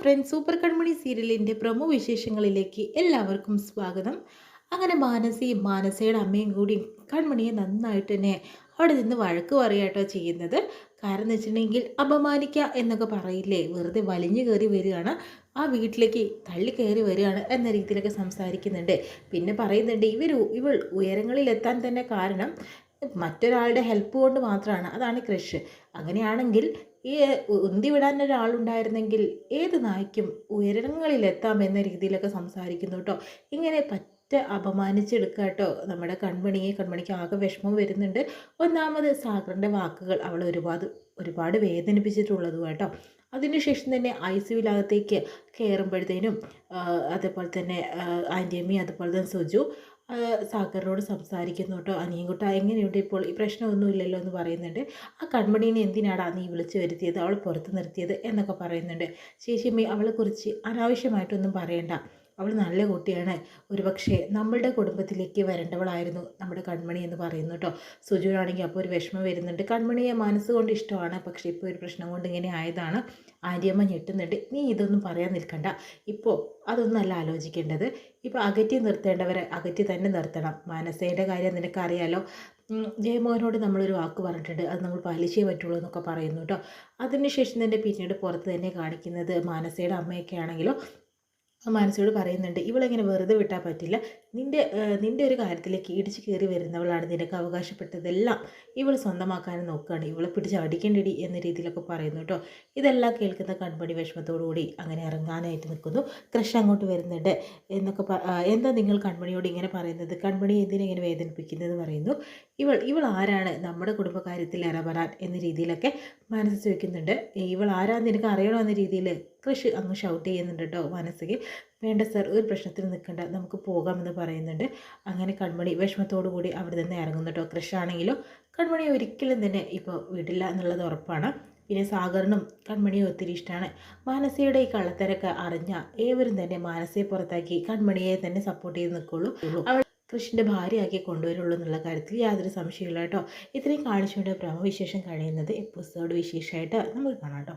Friends, super കൺമണി സീരിയലിൻ്റെ promo വിശേഷങ്ങളിലേക്ക് എല്ലാവർക്കും സ്വാഗതം. അങ്ങനെ മാനസിയും മാനസയുടെ അമ്മയും കൂടി കൺമണിയെ നന്നായിട്ട് തന്നെ അവിടെ നിന്ന് വഴക്ക് പറയാട്ടോ ചെയ്യുന്നത്. കാരണം എന്ന് വെച്ചിട്ടുണ്ടെങ്കിൽ അപമാനിക്കുക എന്നൊക്കെ പറയില്ലേ, വെറുതെ വലിഞ്ഞു കയറി വരികയാണ്, ആ വീട്ടിലേക്ക് തള്ളി കയറി വരികയാണ് എന്ന രീതിയിലൊക്കെ സംസാരിക്കുന്നുണ്ട്. പിന്നെ പറയുന്നുണ്ട് ഇവൾ ഉയരങ്ങളിലെത്താൻ തന്നെ കാരണം മറ്റൊരാളുടെ ഹെൽപ്പ് കൊണ്ട് മാത്രമാണ്, അതാണ് ക്രഷ്. അങ്ങനെയാണെങ്കിൽ ഈ ഉന്തി വിടാൻ ഒരാളുണ്ടായിരുന്നെങ്കിൽ ഏത് നായ്ക്കും ഉയരങ്ങളിലെത്താം എന്ന രീതിയിലൊക്കെ സംസാരിക്കുന്നു കേട്ടോ. ഇങ്ങനെ അപമാനിച്ചെടുക്കുക കേട്ടോ നമ്മുടെ കൺമണിക്ക് ആകെ വിഷമം വരുന്നുണ്ട്. ഒന്നാമത് സാഗറിൻ്റെ വാക്കുകൾ അവളെ ഒരുപാട് ഒരുപാട് വേദനിപ്പിച്ചിട്ടുള്ളത് കേട്ടോ. അതിനുശേഷം തന്നെ ICUവിനകത്തേക്ക് കയറുമ്പോഴത്തേനും അതേപോലെ തന്നെ ആൻറ്റിയമ്മയും അതുപോലെ തന്നെ സുജു സാഗറിനോട് സംസാരിക്കുന്നു കേട്ടോ. അനിയൻകുട്ട എങ്ങനെയുണ്ട് ഇപ്പോൾ, ഈ പ്രശ്നമൊന്നുമില്ലല്ലോ എന്ന് പറയുന്നുണ്ട്. ആ കൺമണീനെ എന്തിനാടാ നീ വിളിച്ചു വരുത്തിയത്, അവൾ പുറത്ത് നിർത്തിയത് എന്നൊക്കെ പറയുന്നുണ്ട്. ചേച്ചിയമ്മേ, അവളെക്കുറിച്ച് അനാവശ്യമായിട്ടൊന്നും പറയണ്ട, അവൾ നല്ല കുട്ടിയാണ്, ഒരുപക്ഷെ നമ്മളുടെ കുടുംബത്തിലേക്ക് വരേണ്ടവളായിരുന്നു നമ്മുടെ കൺമണി എന്ന് പറയുന്നു കേട്ടോ. സുജുവാണെങ്കിൽ അപ്പോൾ ഒരു വിഷമം വരുന്നുണ്ട്. കൺമണിയെ മനസ്സുകൊണ്ട് ഇഷ്ടമാണ്, പക്ഷേ ഇപ്പോൾ ഒരു പ്രശ്നം കൊണ്ട് ഇങ്ങനെ ആയതാണ്. ആൻറ്റിയമ്മ ഞെട്ടുന്നുണ്ട്. നീ ഇതൊന്നും പറയാൻ നിൽക്കണ്ട, ഇപ്പോൾ അതൊന്നല്ല ആലോചിക്കേണ്ടത്. ഇപ്പോൾ അകറ്റി നിർത്തേണ്ടവരെ അകറ്റി തന്നെ നിർത്തണം. മാനസയുടെ കാര്യം നിനക്കറിയാലോ, ജയമോഹനോട് നമ്മളൊരു വാക്ക് പറഞ്ഞിട്ടുണ്ട്, അത് നമ്മൾ പാലിച്ചേ പറ്റുള്ളൂ എന്നൊക്കെ പറയുന്നു കേട്ടോ. അതിനുശേഷം തന്നെ പിന്നീട് പുറത്ത് തന്നെ കാണിക്കുന്നത് മാനസയുടെ അമ്മയൊക്കെ ആണെങ്കിലോ മാനസയോട് പറയുന്നുണ്ട്, ഇവളെങ്ങനെ വെറുതെ വിട്ടാൽ പറ്റില്ല, നിൻ്റെ ഒരു കാര്യത്തിലേക്ക് ഇടിച്ച് കയറി വരുന്നവളാണ്, നിനക്ക് അവകാശപ്പെട്ടതെല്ലാം ഇവൾ സ്വന്തമാക്കാനും നോക്കുകയാണ്, ഇവളെ പിടിച്ച് അടിക്കേണ്ടടി എന്ന രീതിയിലൊക്കെ പറയുന്നു കേട്ടോ. ഇതെല്ലാം കേൾക്കുന്ന കൺമണി വിഷമത്തോടുകൂടി അങ്ങനെ ഇറങ്ങാനായിട്ട് നിൽക്കുന്നു. ക്രഷ് അങ്ങോട്ട് വരുന്നുണ്ട്. എന്താ നിങ്ങൾ കൺമണിയോട് ഇങ്ങനെ പറയുന്നത്, കൺമണി എന്തിനെങ്ങനെ വേദനിപ്പിക്കുന്നതെന്ന് പറയുന്നു. ഇവൾ ആരാണ് നമ്മുടെ കുടുംബകാര്യത്തിൽ ഇടപെടാൻ എന്ന രീതിയിലൊക്കെ മനസ്സ് ചോദിക്കുന്നുണ്ട്. ഇവൾ ആരാന്ന് നിനക്ക് അറിയണോ എന്ന രീതിയിൽ ക്രഷ് അങ്ങ് ഷൗട്ട് ചെയ്യുന്നുണ്ട് കേട്ടോ മനസ്സിക്ക്. വേണ്ട സർ, ഒരു പ്രശ്നത്തിൽ നിൽക്കണ്ട, നമുക്ക് പോകാമെന്ന് പറയുന്നുണ്ട്. അങ്ങനെ കൺമണി വിഷമത്തോടു കൂടി അവിടെ നിന്ന് ഇറങ്ങുന്നു കേട്ടോ. ക്രഷ് ആണെങ്കിലോ കൺമണിയെ ഒരിക്കലും തന്നെ ഇപ്പോൾ വിടില്ല എന്നുള്ളത് ഉറപ്പാണ്. പിന്നെ സാഗറിനും കൺമണിയെ ഒത്തിരി ഇഷ്ടമാണ്. മാനസയുടെ ഈ കള്ളത്തരൊക്കെ അറിഞ്ഞ ഏവരും തന്നെ മാനസയെ പുറത്താക്കി കൺമണിയെ തന്നെ സപ്പോർട്ട് ചെയ്ത് നിൽക്കുള്ളൂ. അവൾ കൃഷ്ണൻ്റെ ഭാര്യയാക്കി കൊണ്ടുവരുള്ളൂ എന്നുള്ള കാര്യത്തിൽ യാതൊരു സംശയമില്ല കേട്ടോ. ഇത്രയും കാണിച്ചുകൊണ്ട് പ്രമവിശേഷം കഴിയുന്നത് എപ്പിസോഡ് വിശേഷമായിട്ട് നമുക്ക് കാണാം കേട്ടോ.